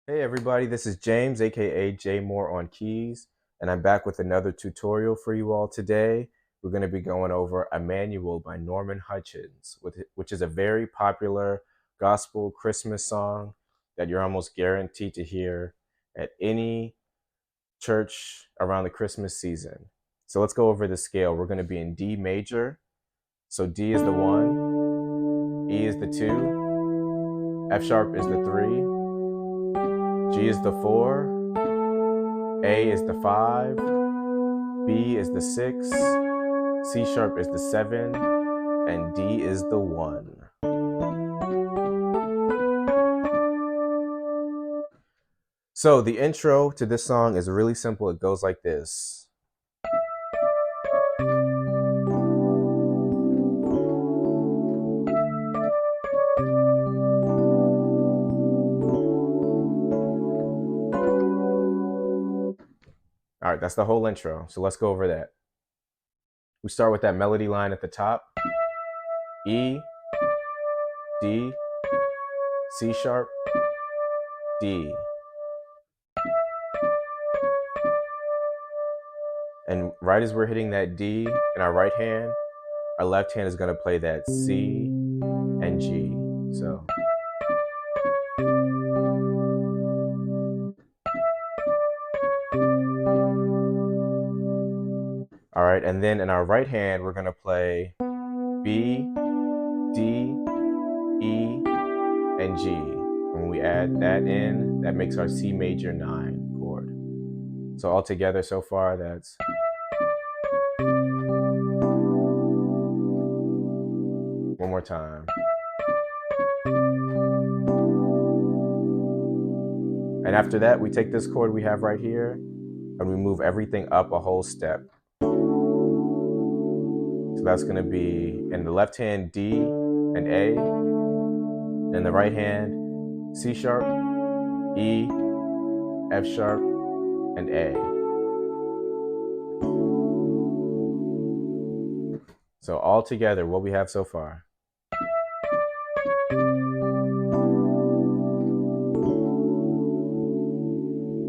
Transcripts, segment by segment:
Hey everybody, this is James, aka J Moore on keys, and I'm back with another tutorial for you all today. We're going to be going over Emmanuel by Norman Hutchins, which is a very popular gospel Christmas song that you're almost guaranteed to hear at any church around the Christmas season. So let's go over the scale. We're going to be in D major. So D is the 1, E is the 2, F sharp is the 3, G is the 4, A is the 5, B is the 6, C sharp is the 7, and D is the 1. So the intro to this song is really simple. It goes like this. All right, that's the whole intro. So let's go over that. We start with that melody line at the top. E, D, C sharp, D. And right as we're hitting that D in our right hand, our left hand is going to play that C and G. So. All right, and then in our right hand, we're going to play B, D, E, and G. And when we add that in, that makes our C major 9 chord. So all together so far, that's. One more time. And after that, we take this chord we have right here, and we move everything up a whole step. So that's going to be in the left hand D and A, in the right hand C sharp, E, F sharp, and A. So all together, what we have so far.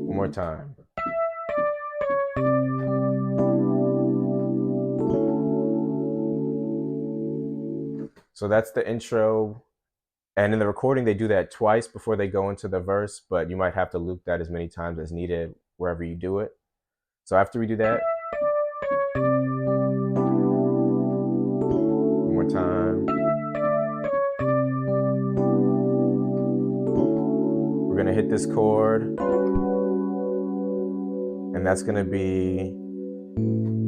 One more time. So that's the intro. And in the recording, they do that twice before they go into the verse, but you might have to loop that as many times as needed wherever you do it. So after we do that, one more time. We're going to hit this chord, and that's going to be,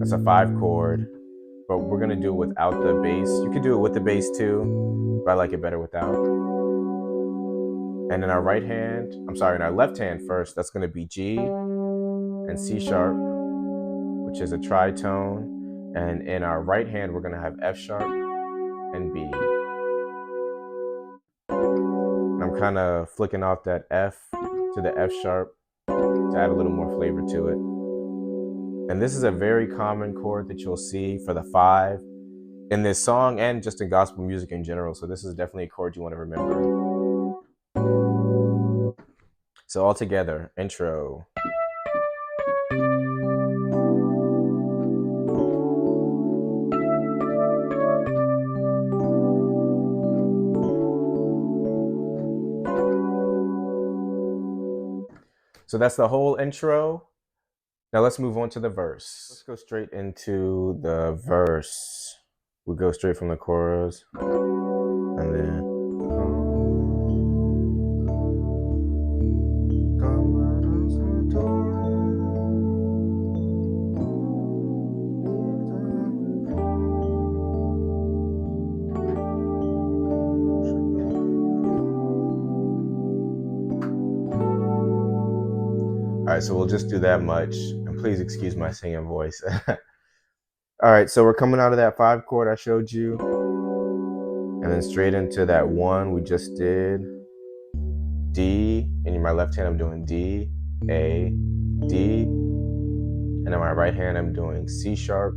that's a 5 chord, but we're going to do it without the bass. You could do it with the bass too, but I like it better without. And in our right hand, in our left hand first, that's going to be G and C sharp, which is a tritone. And in our right hand, we're going to have F sharp and B. And I'm kind of flicking off that F to the F sharp to add a little more flavor to it. And this is a very common chord that you'll see for the 5 in this song and just in gospel music in general. So this is definitely a chord you want to remember. So all together, intro. So that's the whole intro. Now let's move on to the verse. Let's go straight into the verse. We go straight from the chorus, and then. All right, so we'll just do that much, and please excuse my singing voice. All right, so we're coming out of that 5 chord I showed you, and then straight into that 1 we just did. D, and in my left hand I'm doing D, A, D, and in my right hand I'm doing C sharp,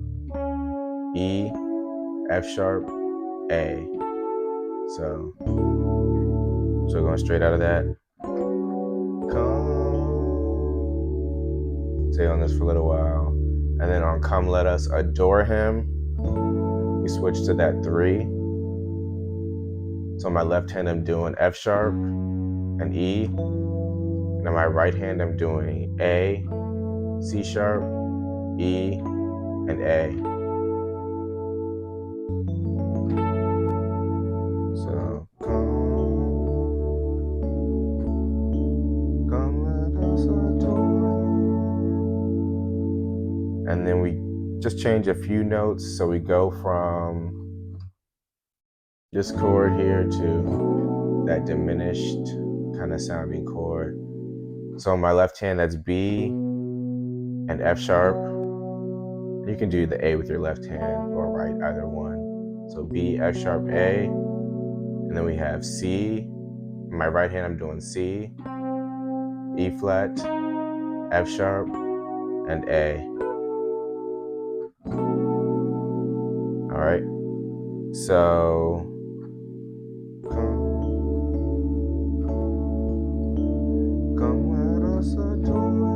E, F sharp, A. So going straight out of that. come. Stay on this for a little while. And then on Come Let Us Adore Him, we switch to that 3. So on my left hand, I'm doing F sharp and E. And on my right hand, I'm doing A, C sharp, E, and A. So come let us adore. And then we just change a few notes. So we go from this chord here to that diminished kind of sounding chord. So on my left hand, that's B and F sharp. You can do the A with your left hand or right, either one. So B, F sharp, A. And then we have C. On my right hand, I'm doing C, E flat, F sharp, and A. All right. So come let us adore.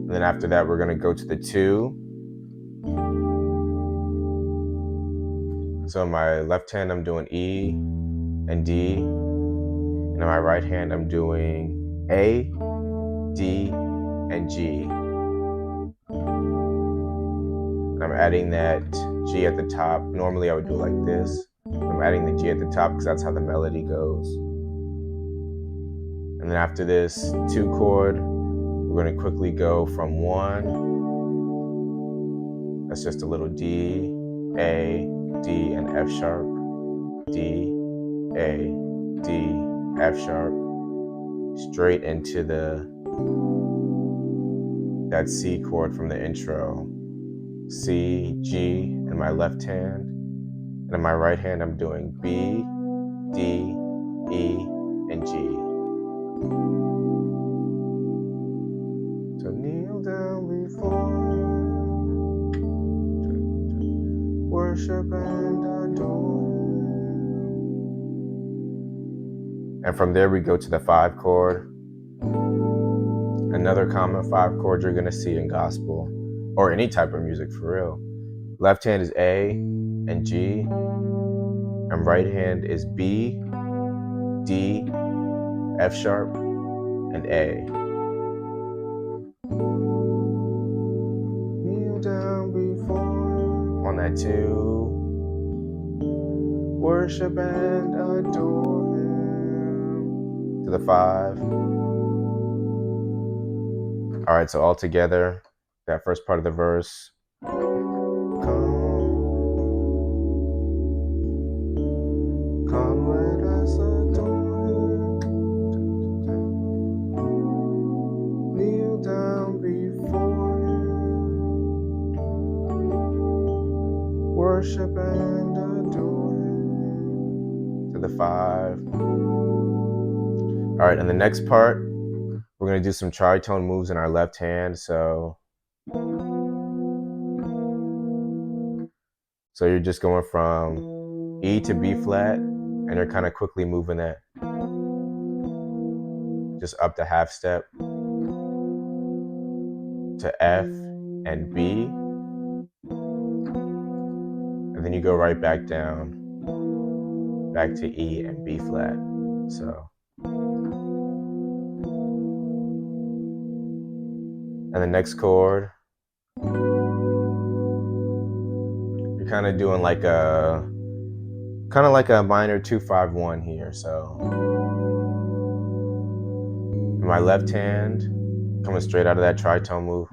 And then after that, we're going to go to the 2. So on my left hand, I'm doing E and D. And on my right hand, I'm doing A, D, and G. And I'm adding that G at the top. Normally I would do it like this. I'm adding the G at the top because that's how the melody goes. And then after this 2 chord, we're going to quickly go from 1. That's just a little D, A, D, and F sharp. D, A, D, F sharp. Straight into that C chord from the intro. C, G in my left hand. And in my right hand, I'm doing B, D, E, and G. So kneel down before worship and adore. And from there, we go to the 5 chord. Another common 5 chord you're going to see in gospel or any type of music for real. Left hand is A and G. And right hand is B, D, F sharp, and A. Kneel down before on that 2. Worship and adore Him. To the 5. All right, so all together, that first part of the verse. Come let us adore Him. Kneel down before Him. Worship and adore Him. To the 5. All right, and the next part, we're going to do some tritone moves in our left hand. So you're just going from E to B flat, and you're kind of quickly moving that just up the half step to F and B. And then you go right back down, back to E and B flat. So. And the next chord, you're kind of doing like a minor 2-5-1 here. So in my left hand, coming straight out of that tritone move.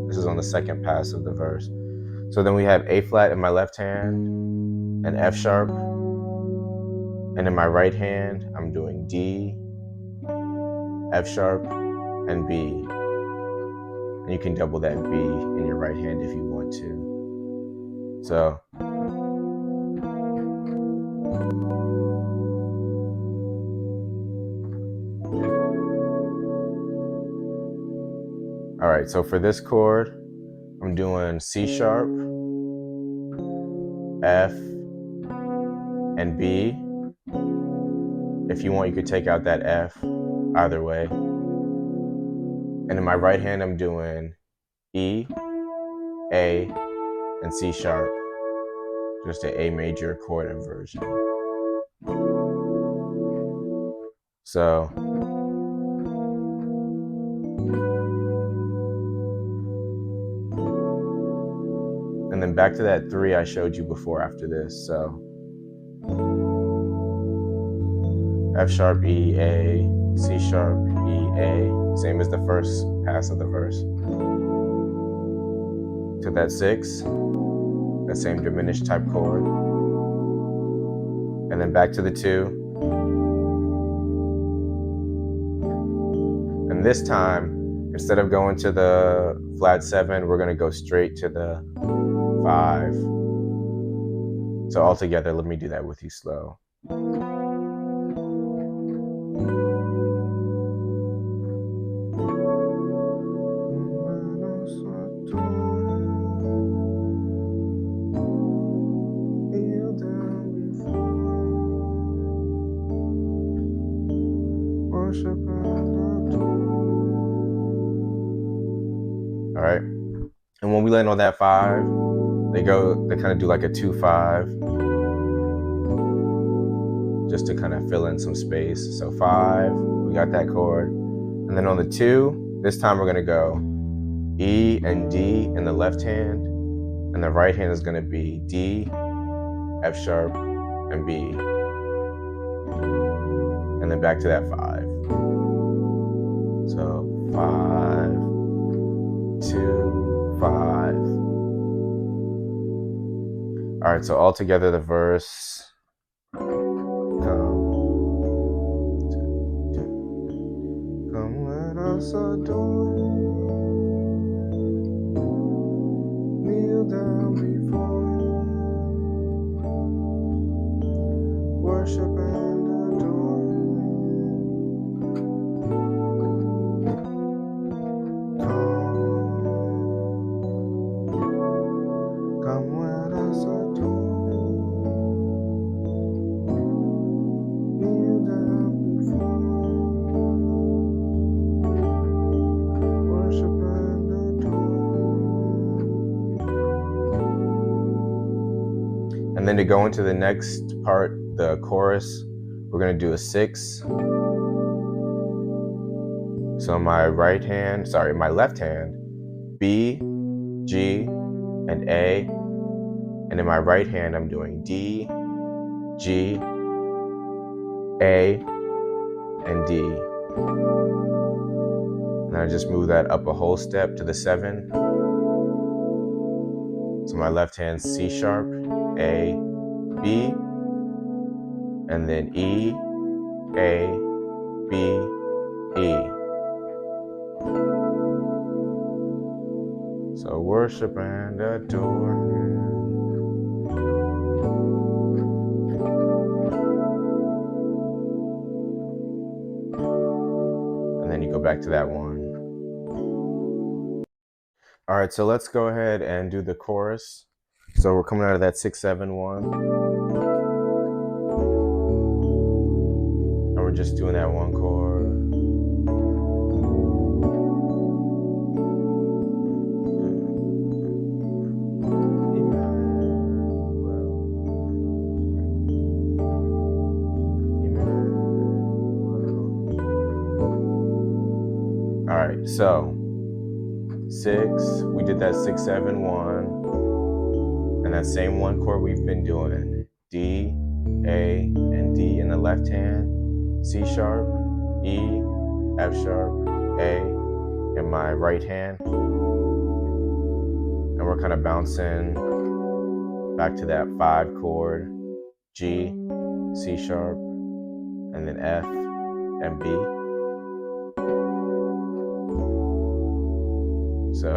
This is on the second pass of the verse. So then we have A flat in my left hand and F sharp. And in my right hand, I'm doing D, F sharp, and B. And you can double that B in your right hand if you want to. So. All right, so for this chord, I'm doing C sharp, F, and B. If you want, you could take out that F either way. And in my right hand, I'm doing E, A, and C sharp. Just an A major chord inversion. So and then back to that 3 I showed you before after this. So F sharp, E, A, C sharp, E, A, same as the first pass of the verse. To that 6, that same diminished type chord. And then back to the 2. And this time, instead of going to the flat 7, we're going to go straight to the 5. So all together, let me do that with you slow. All right. And when we land on that 5, they kind of do like a 2-5, just to kind of fill in some space. So 5, we got that chord. And then on the 2, this time we're going to go E and D in the left hand, and the right hand is going to be D, F sharp, and B. And then back to that 5. So 5, 2, 5. All right, so all together the verse. Come let us adore you. Kneel down before you. Worship and adore you. Come let us adore you. Kneel down before you. Worship and adore you. And then to go into the next part, the chorus, we're going to do a 6. So my left hand, B, G, and A. And in my right hand, I'm doing D, G, A, and D. And I just move that up a whole step to the 7. So my left hand, C sharp, A, B, and then E, A, B, E. So worship and adore Him. And then you go back to that one. All right, so let's go ahead and do the chorus. So we're coming out of that 6-7-1. And we're just doing that one chord. All right, so 6, we did that 6-7-1, and that same one chord we've been doing, D, A, and D in the left hand, C sharp, E, F sharp, A in my right hand, and we're kind of bouncing back to that 5 chord, G, C sharp, and then F and B. So,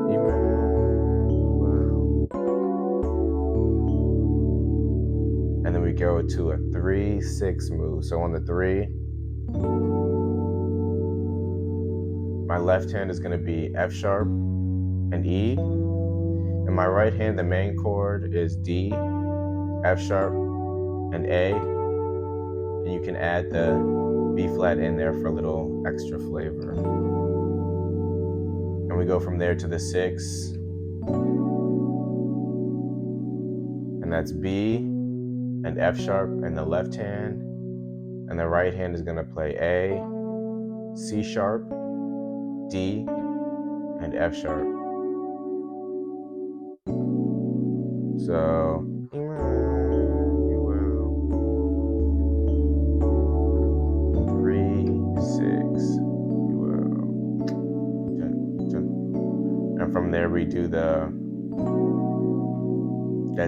Emmanuel. And then we go to a 3-6 move. So on the 3, my left hand is going to be F sharp and E. In my right hand, the main chord is D, F sharp, and A. And you can add the B flat in there for a little extra flavor. And we go from there to the 6. And that's B and F sharp in the left hand. And the right hand is going to play A, C sharp, D, and F sharp. So, Emmanuel, 3, 6, and from there we do that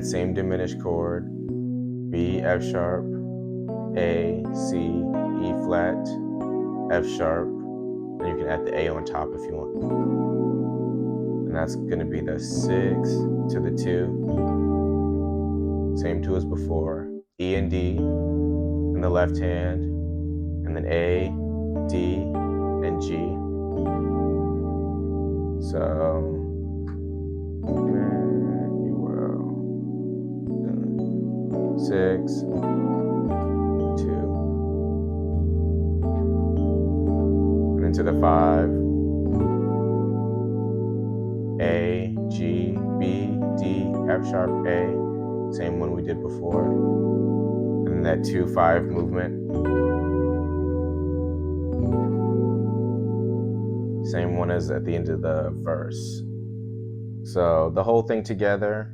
same diminished chord, B, F sharp, A, C, E flat, F sharp, and you can add the A on top if you want. And that's gonna be the 6 to the 2, same 2 as before, E and D in the left hand, and then A, D, and G. So, Emmanuel, 6, 2, and into the 5, A, G, B, D, F sharp, A, same one we did before, and then that 2-5 movement, same one as at the end of the verse. So the whole thing together.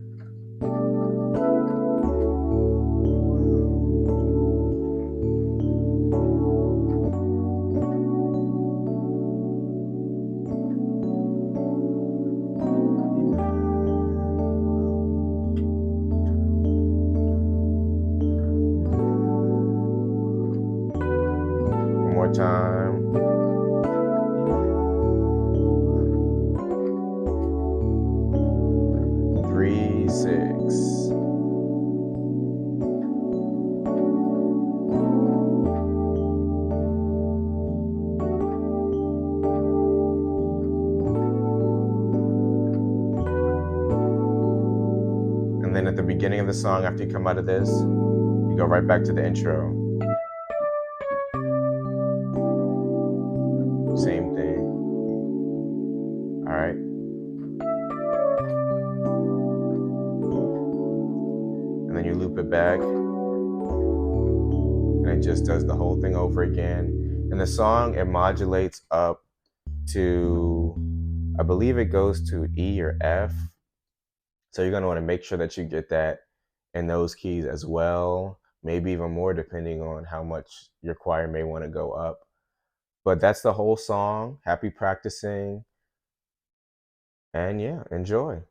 One more time. 3, 6. And then at the beginning of the song, after you come out of this, you go right back to the intro. Same thing. All right. And then you loop it back. And it just does the whole thing over again. And the song, it modulates up to, I believe it goes to E or F. So you're going to want to make sure that you get that in those keys as well. Maybe even more depending on how much your choir may want to go up. But that's the whole song. Happy practicing. And yeah, enjoy.